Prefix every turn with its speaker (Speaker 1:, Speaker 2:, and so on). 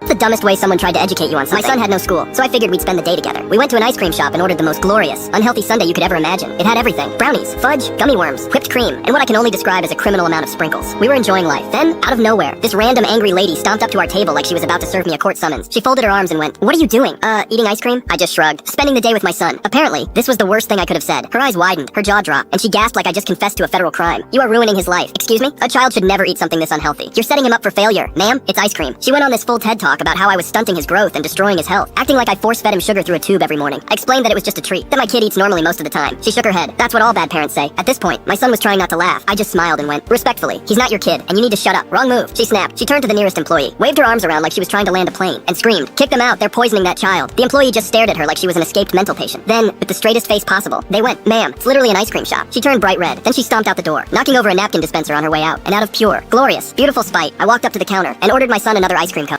Speaker 1: the dumbest way someone tried to educate you on something? My son had no school, so I figured we'd spend the day together. We went to an ice cream shop and ordered the most glorious, unhealthy sundae you could ever imagine. It had everything: brownies, fudge, gummy worms, whipped cream, and what I can only describe as a criminal amount of sprinkles. We were enjoying life. Then, out of nowhere, this random angry lady stomped up to our table like she was about to serve me a court summons. She folded her arms and went, "What are you doing?" Eating ice cream?" I just shrugged. "Spending the day with my son." Apparently, this was the worst thing I could have said. Her eyes widened, her jaw dropped, and she gasped like I just confessed to a federal crime. "You are ruining his life." "Excuse me? A child should never eat something this unhealthy. You're setting him up for failure." "Ma'am, it's ice cream." She went on this full TED talk about how I was stunting his growth and destroying his health, acting like I force-fed him sugar through a tube every morning. I explained that it was just a treat, that my kid eats normally most of the time. She shook her head. "That's what all bad parents say." At this point, my son was trying not to laugh. I just smiled and went, "Respectfully, he's not your kid, and you need to shut up." "Wrong move." She snapped. She turned to the nearest employee, waved her arms around like she was trying to land a plane, and screamed, "Kick them out, they're poisoning that child." The employee just stared at her like she was an escaped mental patient. Then, with the straightest face possible, they went, "Ma'am, it's literally an ice cream shop." She turned bright red. Then she stomped out the door, knocking over a napkin dispenser on her way out. And out of pure, glorious, beautiful spite, I walked up to the counter and ordered my son another ice cream cone.